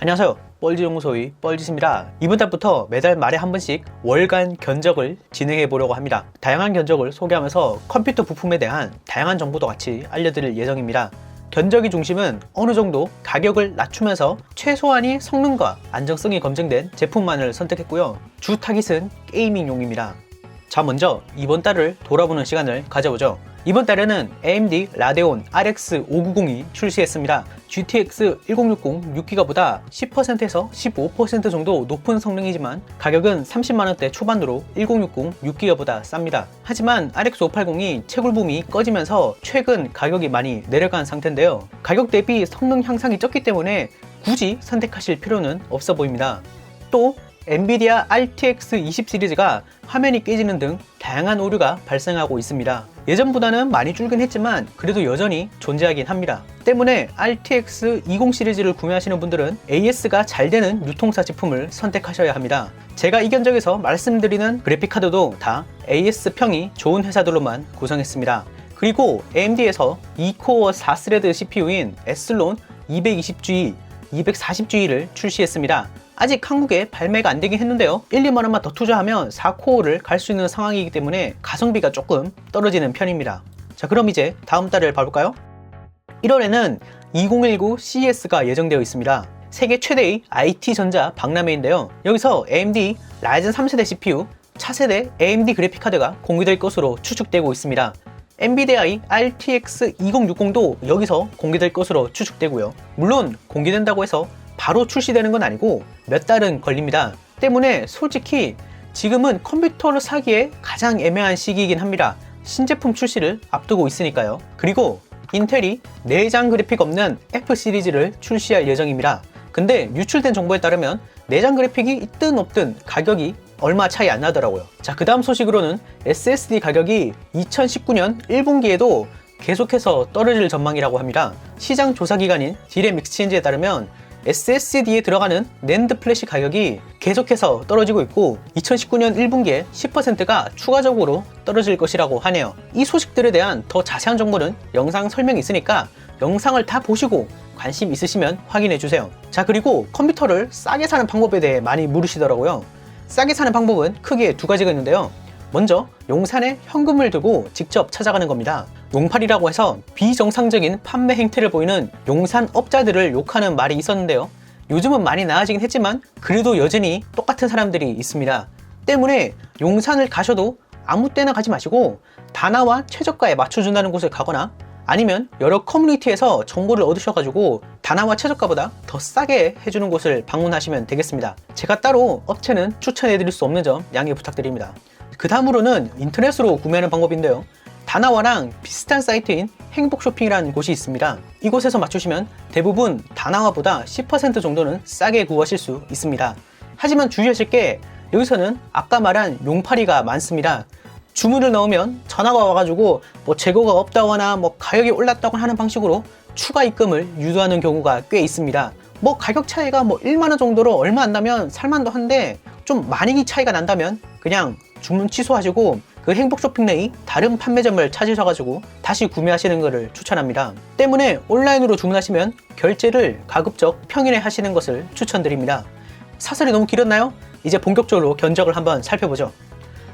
안녕하세요, 뻘지연구소의 뻘짓입니다. 이번 달부터 매달 말에 한 번씩 월간 견적을 진행해 보려고 합니다. 다양한 견적을 소개하면서 컴퓨터 부품에 대한 다양한 정보도 같이 알려드릴 예정입니다. 견적의 중심은 어느 정도 가격을 낮추면서 최소한의 성능과 안정성이 검증된 제품만을 선택했고요. 주 타깃은 게이밍용입니다. 자, 먼저 이번 달을 돌아보는 시간을 가져보죠. 이번 달에는 AMD 라데온 RX 590이 출시했습니다. GTX 1060 6기가보다 10%에서 15% 정도 높은 성능이지만 가격은 30만원대 초반으로 1060 6기가보다 쌉니다. 하지만 RX 580이 채굴붐이 꺼지면서 최근 가격이 많이 내려간 상태인데요. 가격 대비 성능 향상이 적기 때문에 굳이 선택하실 필요는 없어 보입니다. 또 엔비디아 RTX 20 시리즈가 화면이 깨지는 등 다양한 오류가 발생하고 있습니다. 예전보다는 많이 줄긴 했지만 그래도 여전히 존재하긴 합니다. 때문에 RTX 20 시리즈를 구매하시는 분들은 AS가 잘 되는 유통사 제품을 선택하셔야 합니다. 제가 이 견적에서 말씀드리는 그래픽카드도 다 AS평이 좋은 회사들로만 구성했습니다. 그리고 AMD에서 2코어 4스레드 CPU인 에슬론 220G, 240G를 출시했습니다. 아직 한국에 발매가 안 되긴 했는데요. 1, 2만원만 더 투자하면 4코어를 갈 수 있는 상황이기 때문에 가성비가 조금 떨어지는 편입니다. 자, 그럼 이제 다음 달을 봐볼까요? 1월에는 2019 CES가 예정되어 있습니다. 세계 최대의 IT전자 박람회인데요. 여기서 AMD 라이젠 3세대 CPU, 차세대 AMD 그래픽카드가 공개될 것으로 추측되고 있습니다. 엔비디아의 RTX 2060도 여기서 공개될 것으로 추측되고요. 물론 공개된다고 해서 바로 출시되는 건 아니고 몇 달은 걸립니다. 때문에 솔직히 지금은 컴퓨터를 사기에 가장 애매한 시기이긴 합니다. 신제품 출시를 앞두고 있으니까요. 그리고 인텔이 내장 그래픽 없는 F 시리즈를 출시할 예정입니다. 근데 유출된 정보에 따르면 내장 그래픽이 있든 없든 가격이 얼마 차이 안 나더라고요. 자, 그 다음 소식으로는 SSD 가격이 2019년 1분기에도 계속해서 떨어질 전망이라고 합니다. 시장 조사 기관인 디램 익스체인지에 따르면 SSD에 들어가는 낸드 플래시 가격이 계속해서 떨어지고 있고 2019년 1분기에 10%가 추가적으로 떨어질 것이라고 하네요. 이 소식들에 대한 더 자세한 정보는 영상 설명이 있으니까 영상을 다 보시고 관심 있으시면 확인해 주세요. 자, 그리고 컴퓨터를 싸게 사는 방법에 대해 많이 물으시더라고요. 싸게 사는 방법은 크게 두 가지가 있는데요. 먼저 용산에 현금을 들고 직접 찾아가는 겁니다. 용팔이라고 해서 비정상적인 판매 행태를 보이는 용산 업자들을 욕하는 말이 있었는데요. 요즘은 많이 나아지긴 했지만 그래도 여전히 똑같은 사람들이 있습니다. 때문에 용산을 가셔도 아무 때나 가지 마시고 다나와 최저가에 맞춰준다는 곳을 가거나 아니면 여러 커뮤니티에서 정보를 얻으셔가지고 다나와 최저가보다 더 싸게 해주는 곳을 방문하시면 되겠습니다. 제가 따로 업체는 추천해드릴 수 없는 점 양해 부탁드립니다. 그 다음으로는 인터넷으로 구매하는 방법인데요. 다나와랑 비슷한 사이트인 행복쇼핑이라는 곳이 있습니다. 이곳에서 맞추시면 대부분 다나와보다 10% 정도는 싸게 구하실 수 있습니다. 하지만 주의하실 게 여기서는 아까 말한 용팔이가 많습니다. 주문을 넣으면 전화가 와가지고 뭐 재고가 없다거나 가격이 올랐다거나 하는 방식으로 추가 입금을 유도하는 경우가 꽤 있습니다. 가격 차이가 1만원 정도로 얼마 안 나면 살만도 한데 좀 많이 차이가 난다면 그냥 주문 취소하시고 그 행복쇼핑 내의 다른 판매점을 찾으셔가지고 다시 구매하시는 것을 추천합니다. 때문에 온라인으로 주문하시면 결제를 가급적 평일에 하시는 것을 추천드립니다. 사설이 너무 길었나요? 이제 본격적으로 견적을 한번 살펴보죠.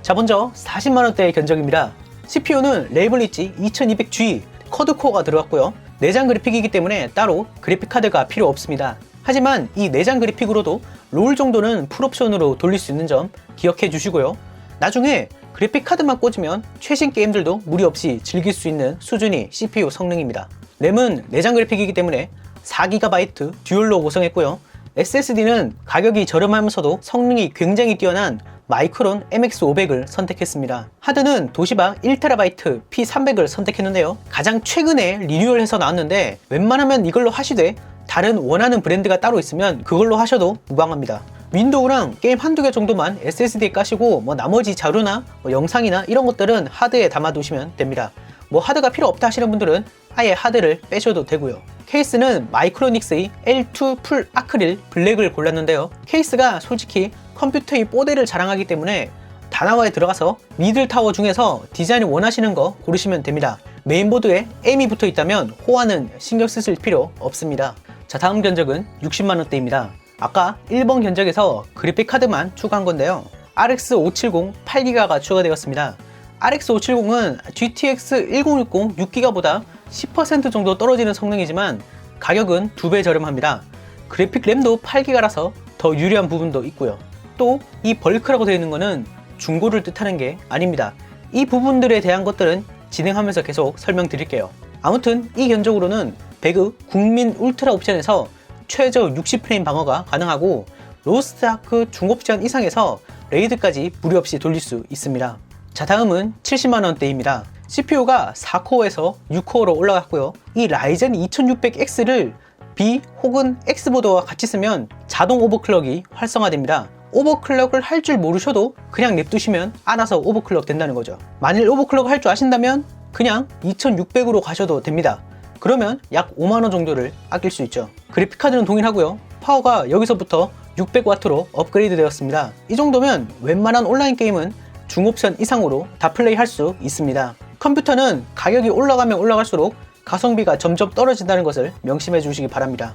자, 먼저 40만원대의 견적입니다. CPU는 레이블리지 2200G 쿼드코어가 들어갔고요. 내장 그래픽이기 때문에 따로 그래픽카드가 필요 없습니다. 하지만 이 내장 그래픽으로도 롤 정도는 풀옵션으로 돌릴 수 있는 점 기억해 주시고요. 나중에 그래픽카드만 꽂으면 최신 게임들도 무리 없이 즐길 수 있는 수준의 CPU 성능입니다. 램은 내장 그래픽이기 때문에 4GB 듀얼로 구성했고요. SSD는 가격이 저렴하면서도 성능이 굉장히 뛰어난 마이크론 MX500을 선택했습니다. 하드는 도시바 1TB P300을 선택했는데요. 가장 최근에 리뉴얼해서 나왔는데 웬만하면 이걸로 하시되 다른 원하는 브랜드가 따로 있으면 그걸로 하셔도 무방합니다. 윈도우랑 게임 한두 개 정도만 SSD에 까시고 나머지 자료나 영상이나 이런 것들은 하드에 담아두시면 됩니다. 하드가 필요 없다 하시는 분들은 아예 하드를 빼셔도 되고요. 케이스는 마이크로닉스의 L2 풀 아크릴 블랙을 골랐는데요. 케이스가 솔직히 컴퓨터의 뽀대를 자랑하기 때문에 다나와에 들어가서 미들타워 중에서 디자인을 원하시는 거 고르시면 됩니다. 메인보드에 M이 붙어 있다면 호환은 신경 쓰실 필요 없습니다. 자, 다음 견적은 60만원대입니다. 아까 1번 견적에서 그래픽카드만 추가한 건데요. RX 570 8기가가 추가되었습니다. RX 570은 GTX 1060 6기가보다 10% 정도 떨어지는 성능이지만 가격은 2배 저렴합니다. 그래픽 램도 8기가라서 더 유리한 부분도 있고요. 또 이 벌크라고 되어 있는 것은 중고를 뜻하는 게 아닙니다. 이 부분들에 대한 것들은 진행하면서 계속 설명드릴게요. 아무튼 이 견적으로는 배그 국민 울트라 옵션에서 최저 60프레임 방어가 가능하고 로스트아크 중옵션 이상에서 레이드까지 무리 없이 돌릴 수 있습니다. 자, 다음은 70만원대입니다. CPU가 4코어에서 6코어로 올라갔고요. 이 라이젠 2600X를 B 혹은 X보드와 같이 쓰면 자동 오버클럭이 활성화됩니다. 오버클럭을 할 줄 모르셔도 그냥 냅두시면 알아서 오버클럭 된다는 거죠. 만일 오버클럭 할 줄 아신다면 그냥 2600으로 가셔도 됩니다. 그러면 약 5만원 정도를 아낄 수 있죠. 그래픽카드는 동일하고요. 파워가 여기서부터 600W로 업그레이드 되었습니다. 이 정도면 웬만한 온라인 게임은 중옵션 이상으로 다 플레이할 수 있습니다. 컴퓨터는 가격이 올라가면 올라갈수록 가성비가 점점 떨어진다는 것을 명심해 주시기 바랍니다.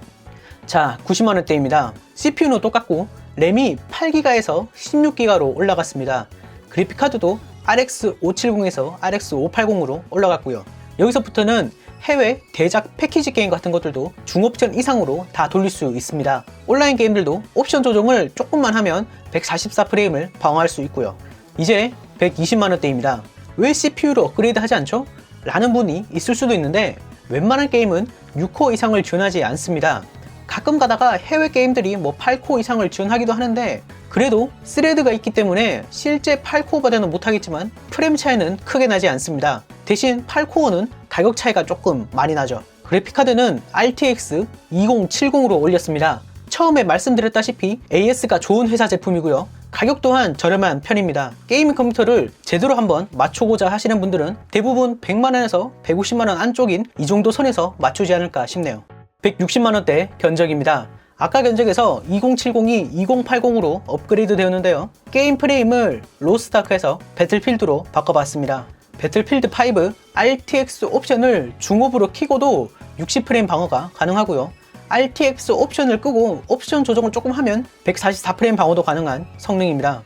자, 90만원대입니다. CPU는 똑같고 램이 8기가에서 16기가로 올라갔습니다. 그래픽카드도 RX 570에서 RX 580으로 올라갔고요. 여기서부터는 해외 대작 패키지 게임 같은 것들도 중옵션 이상으로 다 돌릴 수 있습니다. 온라인 게임들도 옵션 조정을 조금만 하면 144프레임을 방어할 수 있고요. 이제 120만원대입니다. 왜 CPU를 업그레이드 하지 않죠? 라는 분이 있을 수도 있는데 웬만한 게임은 6코어 이상을 지원하지 않습니다. 가끔 가다가 해외 게임들이 8코어 이상을 지원하기도 하는데 그래도 스레드가 있기 때문에 실제 8코어보다는 못하겠지만 프레임 차이는 크게 나지 않습니다. 대신 8코어는 가격 차이가 조금 많이 나죠. 그래픽카드는 RTX 2070으로 올렸습니다. 처음에 말씀드렸다시피 AS가 좋은 회사 제품이고요. 가격 또한 저렴한 편입니다. 게이밍 컴퓨터를 제대로 한번 맞춰보자 하시는 분들은 대부분 100만원에서 150만원 안쪽인 이 정도 선에서 맞추지 않을까 싶네요. 160만원대 견적입니다. 아까 견적에서 2070이 2080으로 업그레이드 되었는데요. 게임 프레임을 로스트아크에서 배틀필드로 바꿔봤습니다. 배틀필드 5 RTX 옵션을 중옵으로 키고도 60프레임 방어가 가능하고요. RTX 옵션을 끄고 옵션 조정을 조금 하면 144프레임 방어도 가능한 성능입니다.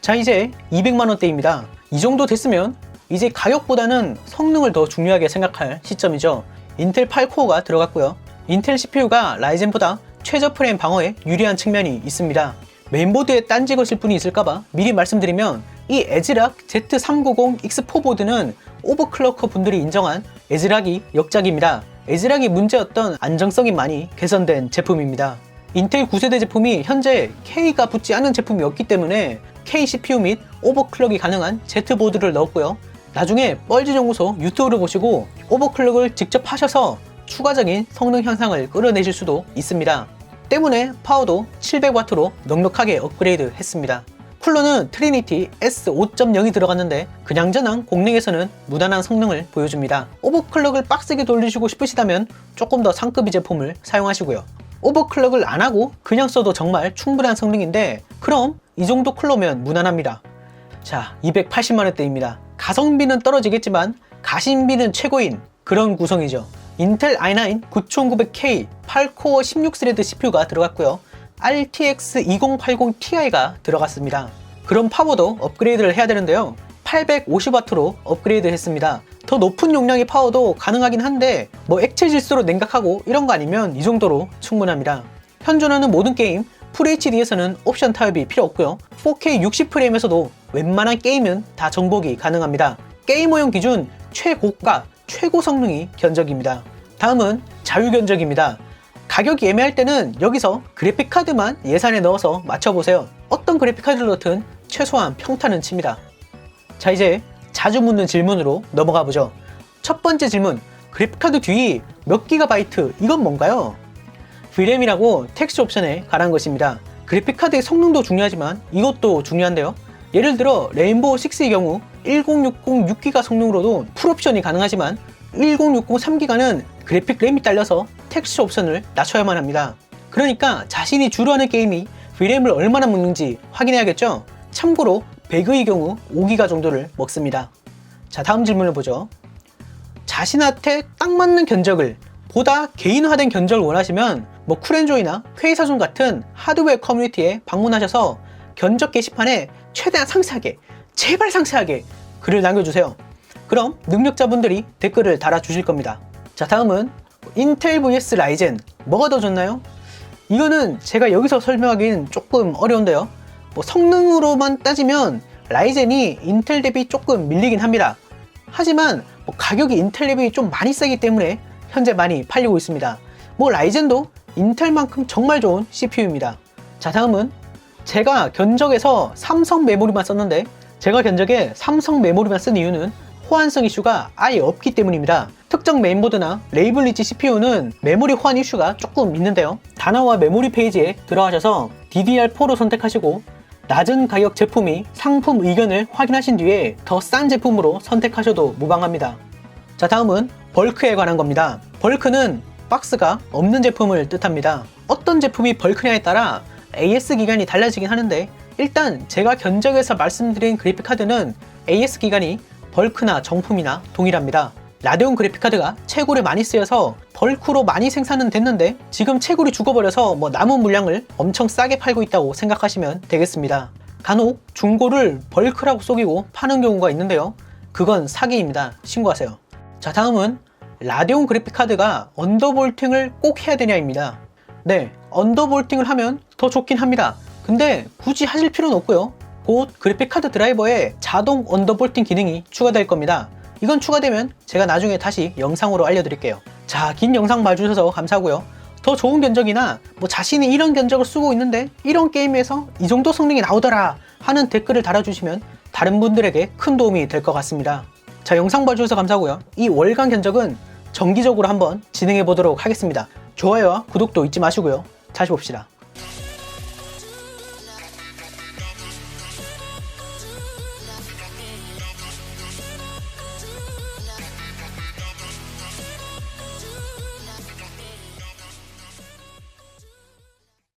자, 이제 200만원대입니다. 이 정도 됐으면 이제 가격보다는 성능을 더 중요하게 생각할 시점이죠. 인텔 8코어가 들어갔고요. 인텔 CPU가 라이젠보다 최저 프레임 방어에 유리한 측면이 있습니다. 메인보드에 딴지 거실 분이 있을까봐 미리 말씀드리면 이 에즈락 Z390X4 보드는 오버클럭커 분들이 인정한 에즈락이 역작입니다. 에즈락이 문제였던 안정성이 많이 개선된 제품입니다. 인텔 9세대 제품이 현재 K가 붙지 않은 제품이 없기 때문에 K CPU 및 오버클럭이 가능한 Z보드를 넣었고요. 나중에 뻘짓연구소 유튜브를 보시고 오버클럭을 직접 하셔서 추가적인 성능 향상을 끌어내실 수도 있습니다. 때문에 파워도 700W로 넉넉하게 업그레이드 했습니다. 쿨러는 트리니티 S5.0이 들어갔는데 그냥저냥 공랭에서는 무난한 성능을 보여줍니다. 오버클럭을 빡세게 돌리시고 싶으시다면 조금 더 상급의 제품을 사용하시고요. 오버클럭을 안하고 그냥 써도 정말 충분한 성능인데 그럼 이 정도 쿨러면 무난합니다. 자, 280만원대입니다. 가성비는 떨어지겠지만 가심비는 최고인 그런 구성이죠. 인텔 i9 9900K 8코어 16스레드 CPU가 들어갔고요. RTX 2080 Ti가 들어갔습니다. 그럼 파워도 업그레이드를 해야 되는데요. 850W로 업그레이드 했습니다. 더 높은 용량의 파워도 가능하긴 한데 액체 질소로 냉각하고 이런 거 아니면 이 정도로 충분합니다. 현존하는 모든 게임 FHD에서는 옵션 타협이 필요 없고요. 4K 60프레임에서도 웬만한 게임은 다 정복이 가능합니다. 게이머용 기준 최고가 최고 성능이 견적입니다. 다음은 자유 견적입니다. 가격이 애매할 때는 여기서 그래픽카드만 예산에 넣어서 맞춰보세요. 어떤 그래픽카드를 넣든 최소한 평타는 칩니다. 자, 이제 자주 묻는 질문으로 넘어가 보죠. 첫 번째 질문, 그래픽카드 뒤 몇 기가바이트 이건 뭔가요? VRAM이라고 텍스트 옵션에 관한 것입니다. 그래픽카드의 성능도 중요하지만 이것도 중요한데요. 예를 들어 레인보우 6의 경우 1060 6기가 성능으로도 풀옵션이 가능하지만 1060 3기가는 그래픽 램이 딸려서 텍스처 옵션을 낮춰야만 합니다. 그러니까 자신이 주로 하는 게임이 VRAM을 얼마나 먹는지 확인해야겠죠? 참고로 배그의 경우 5기가 정도를 먹습니다. 자, 다음 질문을 보죠. 자신한테 딱 맞는 견적을 보다 개인화된 견적을 원하시면 뭐 쿨앤조이나 회의사전 같은 하드웨어 커뮤니티에 방문하셔서 견적 게시판에 최대한 상세하게, 제발 상세하게 글을 남겨주세요. 그럼 능력자분들이 댓글을 달아주실 겁니다. 자, 다음은 인텔 vs 라이젠, 뭐가 더 좋나요? 이거는 제가 여기서 설명하기는 조금 어려운데요. 뭐 성능으로만 따지면 라이젠이 인텔 대비 조금 밀리긴 합니다. 하지만 뭐 가격이 인텔 대비 좀 많이 싸기 때문에 현재 많이 팔리고 있습니다. 뭐 라이젠도 인텔만큼 정말 좋은 CPU입니다. 자, 다음은 제가 견적에서 삼성 메모리만 썼는데, 제가 견적에 삼성 메모리만 쓴 이유는 호환성 이슈가 아예 없기 때문입니다. 특정 메인보드나 레이블리지 CPU는 메모리 호환 이슈가 조금 있는데요. 단어와 메모리 페이지에 들어가셔서 DDR4로 선택하시고 낮은 가격 제품이 상품 의견을 확인하신 뒤에 더 싼 제품으로 선택하셔도 무방합니다. 자, 다음은 벌크에 관한 겁니다. 벌크는 박스가 없는 제품을 뜻합니다. 어떤 제품이 벌크냐에 따라 AS 기간이 달라지긴 하는데, 일단 제가 견적에서 말씀드린 그래픽카드는 AS 기간이 벌크나 정품이나 동일합니다. 라데온 그래픽카드가 채굴에 많이 쓰여서 벌크로 많이 생산은 됐는데 지금 채굴이 죽어버려서 뭐 남은 물량을 엄청 싸게 팔고 있다고 생각하시면 되겠습니다. 간혹 중고를 벌크라고 속이고 파는 경우가 있는데요, 그건 사기입니다. 신고하세요. 자, 다음은 라데온 그래픽카드가 언더볼팅을 꼭 해야 되냐입니다. 네, 언더볼팅을 하면 더 좋긴 합니다. 근데 굳이 하실 필요는 없고요. 곧 그래픽카드 드라이버에 자동 언더볼팅 기능이 추가될 겁니다. 이건 추가되면 제가 나중에 다시 영상으로 알려드릴게요. 자, 긴 영상 봐주셔서 감사하고요. 더 좋은 견적이나 뭐 자신이 이런 견적을 쓰고 있는데 이런 게임에서 이 정도 성능이 나오더라 하는 댓글을 달아주시면 다른 분들에게 큰 도움이 될 것 같습니다. 자, 영상 봐주셔서 감사하고요. 이 월간 견적은 정기적으로 한번 진행해 보도록 하겠습니다. 좋아요와 구독도 잊지 마시고요. 다시 봅시다.